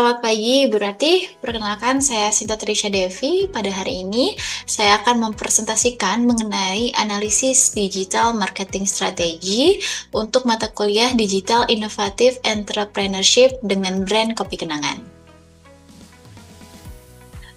Selamat pagi, Bu Ratih. Perkenalkan, saya Sinta Trisha Devi. Pada hari ini, saya akan mempresentasikan mengenai analisis digital marketing strategi untuk mata kuliah Digital Innovative Entrepreneurship dengan brand Kopi Kenangan.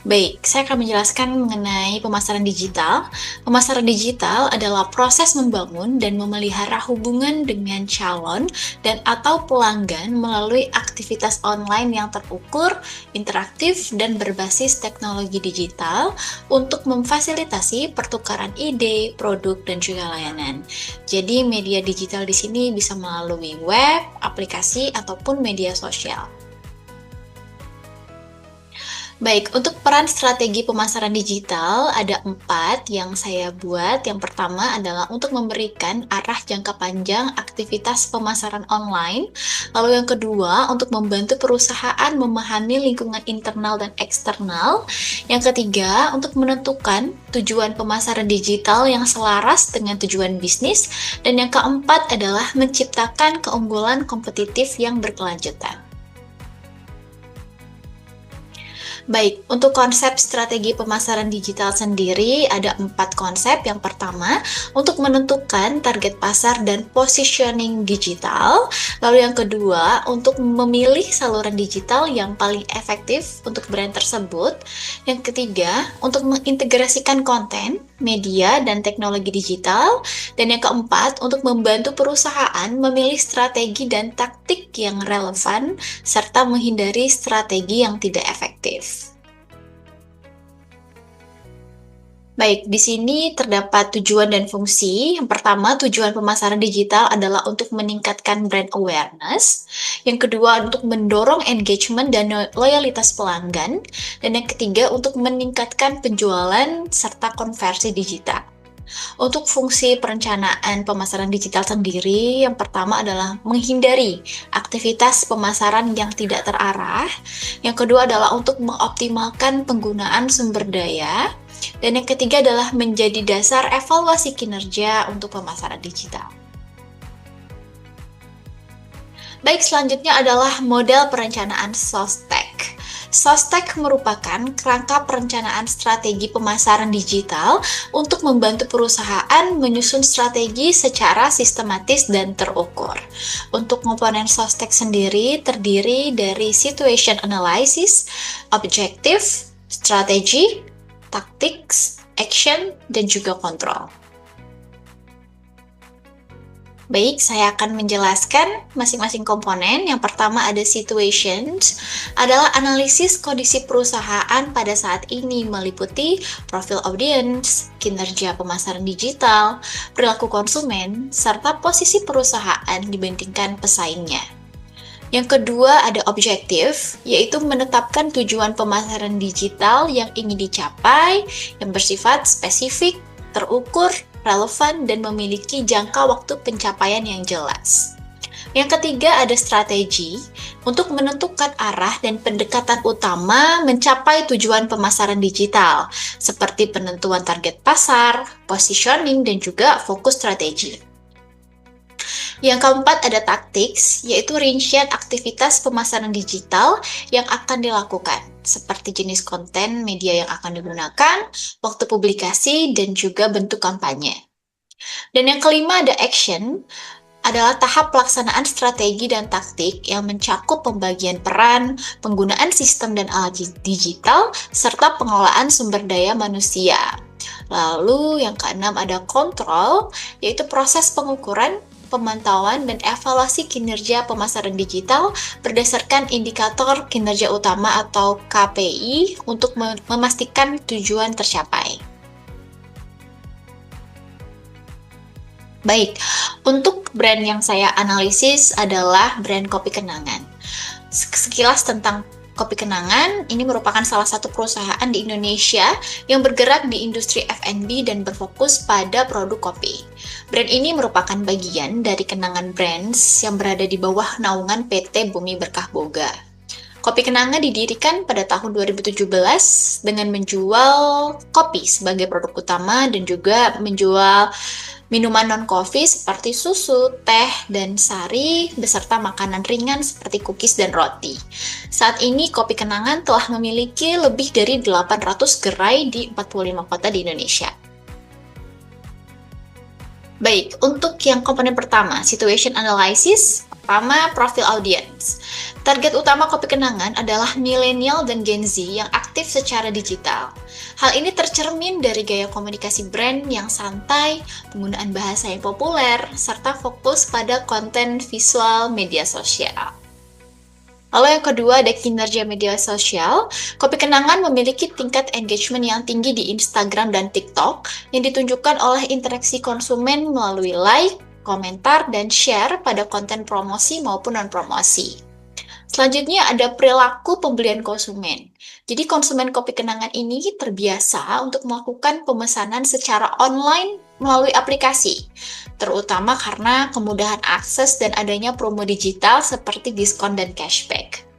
Baik, saya akan menjelaskan mengenai pemasaran digital. Pemasaran digital adalah proses membangun dan memelihara hubungan dengan calon dan atau pelanggan melalui aktivitas online yang terukur, interaktif, dan berbasis teknologi digital untuk memfasilitasi pertukaran ide, produk, dan juga layanan. Jadi, media digital di sini bisa melalui web, aplikasi, ataupun media sosial. Baik, untuk peran strategi pemasaran digital ada 4 yang saya buat. Yang pertama adalah untuk memberikan arah jangka panjang aktivitas pemasaran online. Lalu yang kedua, untuk membantu perusahaan memahami lingkungan internal dan eksternal. Yang ketiga, untuk menentukan tujuan pemasaran digital yang selaras dengan tujuan bisnis. Dan yang keempat adalah menciptakan keunggulan kompetitif yang berkelanjutan. Baik, untuk konsep strategi pemasaran digital sendiri ada 4 konsep. Yang pertama, untuk menentukan target pasar dan positioning digital. Lalu yang kedua, untuk memilih saluran digital yang paling efektif untuk brand tersebut. Yang ketiga, untuk mengintegrasikan konten, media, dan teknologi digital. Dan yang keempat, untuk membantu perusahaan memilih strategi dan taktik yang relevan, serta menghindari strategi yang tidak efektif. Baik, di sini terdapat tujuan dan fungsi. Yang pertama, tujuan pemasaran digital adalah untuk meningkatkan brand awareness. Yang kedua, untuk mendorong engagement dan loyalitas pelanggan. Dan yang ketiga, untuk meningkatkan penjualan serta konversi digital. Untuk fungsi perencanaan pemasaran digital sendiri, yang pertama adalah menghindari aktivitas pemasaran yang tidak terarah. Yang kedua adalah untuk mengoptimalkan penggunaan sumber daya. Dan yang ketiga adalah menjadi dasar evaluasi kinerja untuk pemasaran digital. Baik, selanjutnya adalah model perencanaan SOSTEC. SOSTEC merupakan kerangka perencanaan strategi pemasaran digital untuk membantu perusahaan menyusun strategi secara sistematis dan terukur. Untuk komponen SOSTEC sendiri terdiri dari situation analysis, objective, strategy, tactics, action, dan juga kontrol. Baik, saya akan menjelaskan masing-masing komponen. Yang pertama ada situations, adalah analisis kondisi perusahaan pada saat ini meliputi profil audience, kinerja pemasaran digital, perilaku konsumen, serta posisi perusahaan dibandingkan pesaingnya. Yang kedua ada objektif, yaitu menetapkan tujuan pemasaran digital yang ingin dicapai, yang bersifat spesifik, terukur, relevan, dan memiliki jangka waktu pencapaian yang jelas. Yang ketiga ada strategi, untuk menentukan arah dan pendekatan utama mencapai tujuan pemasaran digital, seperti penentuan target pasar, positioning, dan juga fokus strategi. Yang keempat ada tactics, yaitu rincian aktivitas pemasaran digital yang akan dilakukan, seperti jenis konten media yang akan digunakan, waktu publikasi, dan juga bentuk kampanye. Dan yang kelima ada action, adalah tahap pelaksanaan strategi dan taktik yang mencakup pembagian peran, penggunaan sistem dan alat digital, serta pengelolaan sumber daya manusia. Lalu yang keenam ada kontrol, yaitu proses pengukuran, pemantauan, dan evaluasi kinerja pemasaran digital berdasarkan indikator kinerja utama atau KPI untuk memastikan tujuan tercapai. Baik, untuk brand yang saya analisis adalah brand Kopi Kenangan. Sekilas tentang Kopi Kenangan, ini merupakan salah satu perusahaan di Indonesia yang bergerak di industri F&B dan berfokus pada produk kopi. Brand ini merupakan bagian dari Kenangan Brands yang berada di bawah naungan PT Bumi Berkah Boga. Kopi Kenangan didirikan pada tahun 2017 dengan menjual kopi sebagai produk utama dan juga menjual Minuman non-coffee seperti susu, teh, dan sari, beserta makanan ringan seperti cookies dan roti. Saat ini, Kopi Kenangan telah memiliki lebih dari 800 gerai di 45 kota di Indonesia. Baik, untuk yang komponen pertama, situation analysis, pertama profil audience. Target utama Kopi Kenangan adalah milenial dan Gen Z yang aktif secara digital. Hal ini tercermin dari gaya komunikasi brand yang santai, penggunaan bahasa yang populer, serta fokus pada konten visual media sosial. Lalu yang kedua ada kinerja media sosial. Kopi Kenangan memiliki tingkat engagement yang tinggi di Instagram dan TikTok yang ditunjukkan oleh interaksi konsumen melalui like, komentar, dan share pada konten promosi maupun non-promosi. Selanjutnya ada perilaku pembelian konsumen. Jadi konsumen Kopi Kenangan ini terbiasa untuk melakukan pemesanan secara online melalui aplikasi, terutama karena kemudahan akses dan adanya promo digital seperti diskon dan cashback.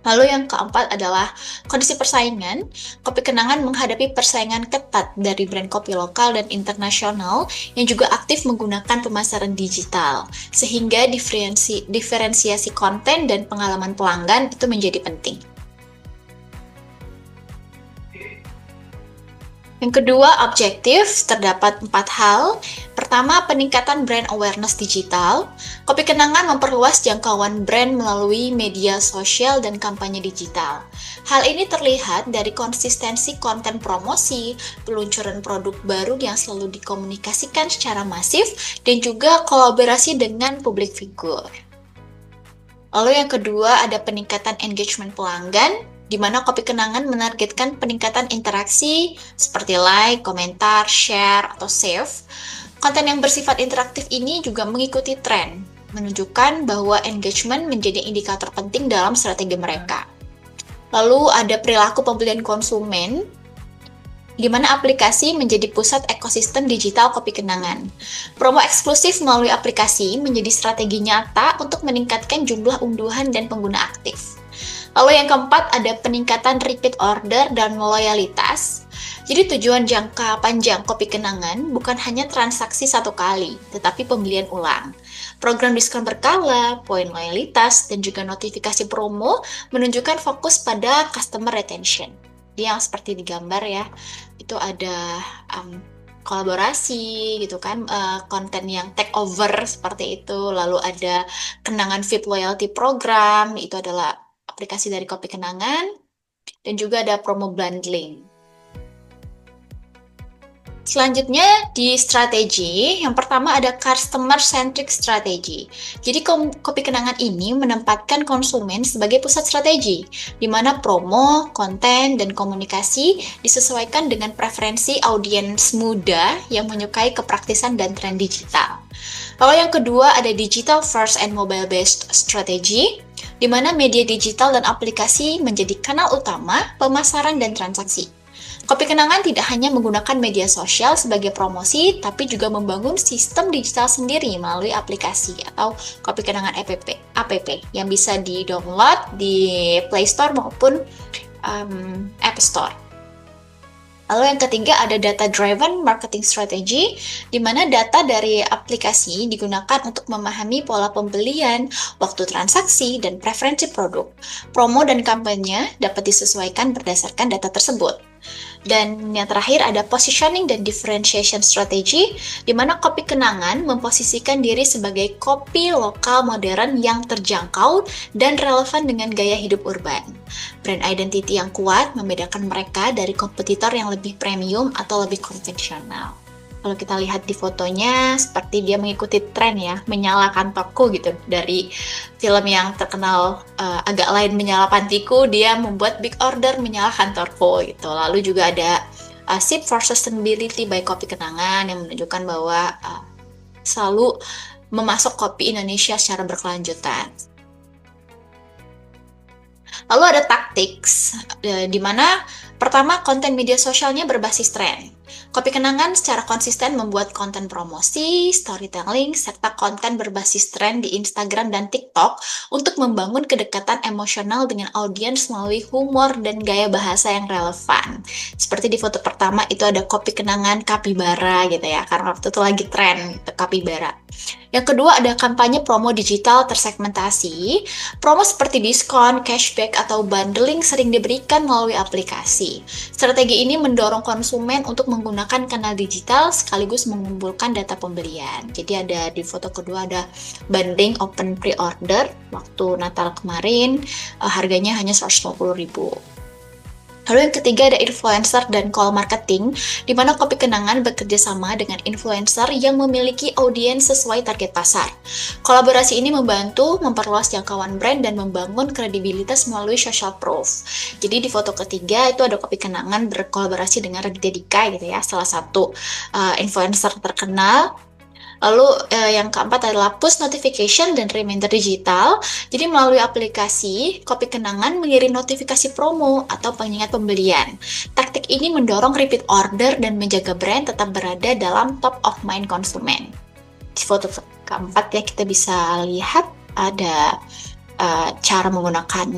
Lalu yang keempat adalah kondisi persaingan. Kopi Kenangan menghadapi persaingan ketat dari brand kopi lokal dan internasional yang juga aktif menggunakan pemasaran digital, sehingga diferensiasi konten dan pengalaman pelanggan itu menjadi penting. Yang kedua, objektif, terdapat 4 hal. Pertama, peningkatan brand awareness digital. Kopi Kenangan memperluas jangkauan brand melalui media sosial dan kampanye digital. Hal ini terlihat dari konsistensi konten promosi, peluncuran produk baru yang selalu dikomunikasikan secara masif, dan juga kolaborasi dengan publik figur. Lalu yang kedua, ada peningkatan engagement pelanggan, di mana Kopi Kenangan menargetkan peningkatan interaksi seperti like, komentar, share, atau save. Konten yang bersifat interaktif ini juga mengikuti tren, menunjukkan bahwa engagement menjadi indikator penting dalam strategi mereka. Lalu ada perilaku pembelian konsumen, di mana aplikasi menjadi pusat ekosistem digital Kopi Kenangan. Promo eksklusif melalui aplikasi menjadi strategi nyata untuk meningkatkan jumlah unduhan dan pengguna aktif. Lalu yang keempat ada peningkatan repeat order dan loyalitas. Jadi tujuan jangka panjang Kopi Kenangan bukan hanya transaksi satu kali, tetapi pembelian ulang. Program diskon berkala, poin loyalitas, dan juga notifikasi promo menunjukkan fokus pada customer retention. Yang seperti digambar ya, itu ada kolaborasi gitu kan, konten yang take over seperti itu. Lalu ada Kenangan VIP Loyalty Program, itu adalah aplikasi dari Kopi Kenangan, dan juga ada promo bundling. Selanjutnya di strategi, yang pertama ada customer centric strategy. Jadi Kopi Kenangan ini menempatkan konsumen sebagai pusat strategi, di mana promo, konten, dan komunikasi disesuaikan dengan preferensi audiens muda yang menyukai kepraktisan dan tren digital. Lalu yang kedua ada digital first and mobile based strategy, di mana media digital dan aplikasi menjadi kanal utama pemasaran dan transaksi. Kopi Kenangan tidak hanya menggunakan media sosial sebagai promosi, tapi juga membangun sistem digital sendiri melalui aplikasi atau Kopi Kenangan app yang bisa di-download di Play Store maupun App Store. Lalu yang ketiga ada data-driven marketing strategy, di mana data dari aplikasi digunakan untuk memahami pola pembelian, waktu transaksi, dan preferensi produk. Promo dan kampanye dapat disesuaikan berdasarkan data tersebut. Dan yang terakhir ada positioning dan differentiation strategy, di mana Kopi Kenangan memposisikan diri sebagai kopi lokal modern yang terjangkau dan relevan dengan gaya hidup urban. Brand identity yang kuat membedakan mereka dari kompetitor yang lebih premium atau lebih konvensional. Kalau kita lihat di fotonya, seperti dia mengikuti tren ya, menyala kantorku gitu. Dari film yang terkenal agak lain Menyala Pantiku, dia membuat Big Order Menyala Kantorku gitu. Lalu juga ada Sip for Sustainability by Kopi Kenangan yang menunjukkan bahwa selalu memasok kopi Indonesia secara berkelanjutan. Lalu ada tactics, di mana pertama konten media sosialnya berbasis tren. Kopi Kenangan secara konsisten membuat konten promosi, storytelling, serta konten berbasis tren di Instagram dan TikTok untuk membangun kedekatan emosional dengan audiens melalui humor dan gaya bahasa yang relevan. Seperti di foto pertama itu ada Kopi Kenangan Capybara gitu ya, karena waktu itu lagi tren gitu, Capybara. Yang kedua ada kampanye promo digital tersegmentasi. Promo seperti diskon, cashback, atau bundling sering diberikan melalui aplikasi. Strategi ini mendorong konsumen untuk menggunakan kanal digital sekaligus mengumpulkan data pembelian. Jadi ada di foto kedua ada bundling open pre-order waktu Natal kemarin, harganya hanya 150.000. Lalu yang ketiga ada influencer dan call marketing, di mana Kopi Kenangan bekerja sama dengan influencer yang memiliki audiens sesuai target pasar. Kolaborasi ini membantu memperluas jangkauan brand dan membangun kredibilitas melalui social proof. Jadi di foto ketiga itu ada Kopi Kenangan berkolaborasi dengan Raditya Dika gitu ya, salah satu influencer terkenal. Lalu yang keempat adalah push notification dan reminder digital. Jadi melalui aplikasi, Kopi Kenangan mengirim notifikasi promo atau pengingat pembelian. Taktik ini mendorong repeat order dan menjaga brand tetap berada dalam top of mind konsumen. Di foto keempat ya kita bisa lihat ada cara menggunakan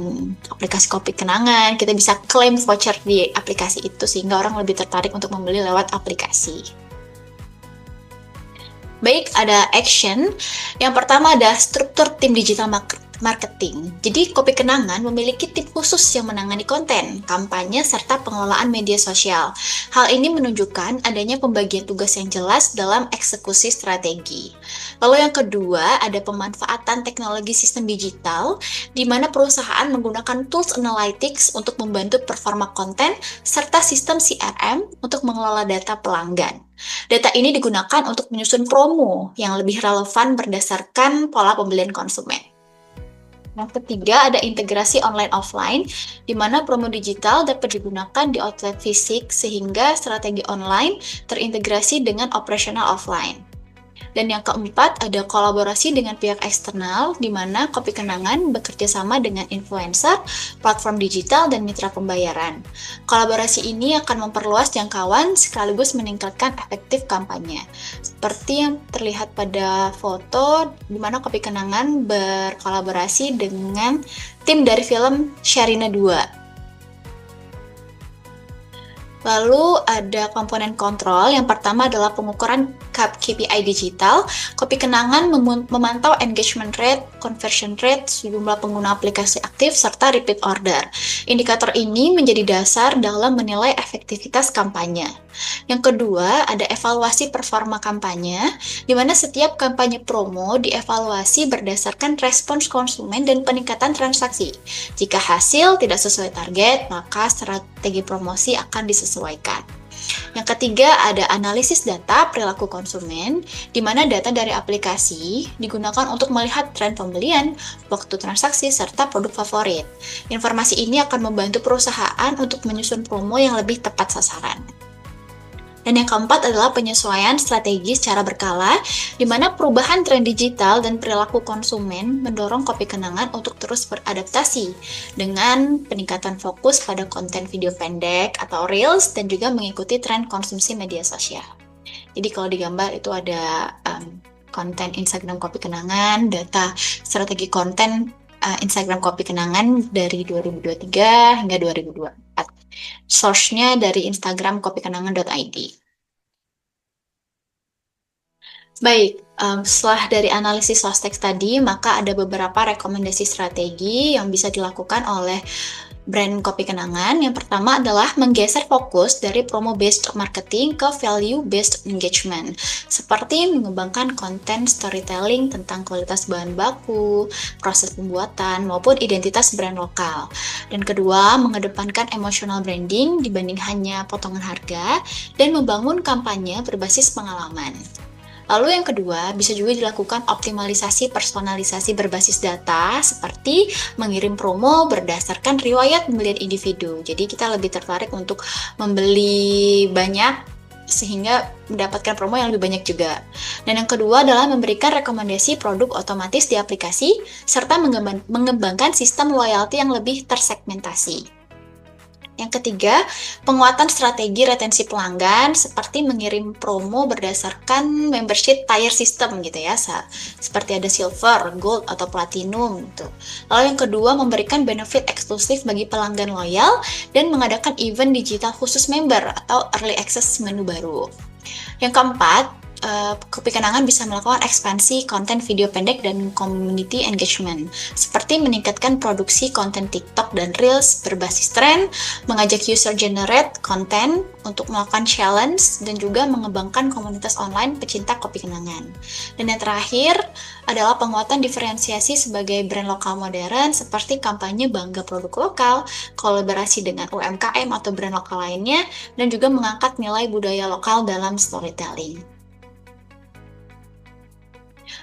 aplikasi Kopi Kenangan. Kita bisa klaim voucher di aplikasi itu sehingga orang lebih tertarik untuk membeli lewat aplikasi. Baik, ada action. Yang pertama ada struktur tim digital marketing. Jadi Kopi Kenangan memiliki tim khusus yang menangani konten, kampanye, serta pengelolaan media sosial. Hal ini menunjukkan adanya pembagian tugas yang jelas dalam eksekusi strategi. Lalu yang kedua ada pemanfaatan teknologi sistem digital, di mana perusahaan menggunakan tools analytics untuk membantu performa konten, serta sistem CRM untuk mengelola data pelanggan. Data ini digunakan untuk menyusun promo yang lebih relevan berdasarkan pola pembelian konsumen. Yang ketiga ada integrasi online-offline, di mana promo digital dapat digunakan di outlet fisik sehingga strategi online terintegrasi dengan operasional offline. Dan yang keempat ada kolaborasi dengan pihak eksternal, di mana Kopi Kenangan bekerja sama dengan influencer, platform digital, dan mitra pembayaran. Kolaborasi ini akan memperluas jangkauan sekaligus meningkatkan efektif kampanye. Seperti yang terlihat pada foto, di mana Kopi Kenangan berkolaborasi dengan tim dari film Sherina 2. Lalu ada komponen kontrol. Yang pertama adalah pengukuran KPI digital. Kopi Kenangan memantau engagement rate, conversion rate, jumlah pengguna aplikasi aktif, serta repeat order. Indikator ini menjadi dasar dalam menilai efektivitas kampanye. Yang kedua, ada evaluasi performa kampanye, di mana setiap kampanye promo dievaluasi berdasarkan respons konsumen dan peningkatan transaksi. Jika hasil tidak sesuai target, maka strategi promosi akan disesuaikan. Yang ketiga, ada analisis data perilaku konsumen, di mana data dari aplikasi digunakan untuk melihat tren pembelian, waktu transaksi, serta produk favorit. Informasi ini akan membantu perusahaan untuk menyusun promo yang lebih tepat sasaran. Dan yang keempat adalah penyesuaian strategi secara berkala, di mana perubahan tren digital dan perilaku konsumen mendorong Kopi Kenangan untuk terus beradaptasi dengan peningkatan fokus pada konten video pendek atau Reels dan juga mengikuti tren konsumsi media sosial. Jadi kalau di gambar itu ada konten Instagram Kopi Kenangan, data strategi konten Instagram Kopi Kenangan dari 2023 hingga 2024. Source-nya dari Instagram kopikenangan.id. Baik, setelah dari analisis source text tadi, maka ada beberapa rekomendasi strategi yang bisa dilakukan oleh brand Kopi Kenangan. Yang pertama adalah menggeser fokus dari promo-based marketing ke value-based engagement, seperti mengembangkan konten storytelling tentang kualitas bahan baku, proses pembuatan, maupun identitas brand lokal. Dan kedua, mengedepankan emotional branding dibanding hanya potongan harga, dan membangun kampanye berbasis pengalaman. Lalu yang kedua, bisa juga dilakukan optimalisasi personalisasi berbasis data, seperti mengirim promo berdasarkan riwayat pembelian individu. Jadi kita lebih tertarik untuk membeli banyak, sehingga mendapatkan promo yang lebih banyak juga. Dan yang kedua adalah memberikan rekomendasi produk otomatis di aplikasi, serta mengembangkan sistem loyalty yang lebih tersegmentasi. Yang ketiga, penguatan strategi retensi pelanggan seperti mengirim promo berdasarkan membership tier system gitu ya, seperti ada silver, gold, atau platinum gitu. Lalu yang kedua, memberikan benefit eksklusif bagi pelanggan loyal dan mengadakan event digital khusus member atau early access menu baru. Yang keempat, Kopi Kenangan bisa melakukan ekspansi konten video pendek dan community engagement, seperti meningkatkan produksi konten TikTok dan Reels berbasis tren, mengajak user generate konten untuk melakukan challenge, dan juga mengembangkan komunitas online pecinta kopi kenangan. Dan yang terakhir adalah penguatan diferensiasi sebagai brand lokal modern, seperti kampanye bangga produk lokal, kolaborasi dengan UMKM atau brand lokal lainnya, dan juga mengangkat nilai budaya lokal dalam storytelling.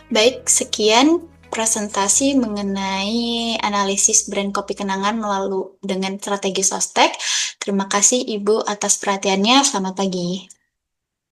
Baik, sekian presentasi mengenai analisis brand kopi kenangan melalui dengan strategi Sostek. Terima kasih Ibu atas perhatiannya. Selamat pagi.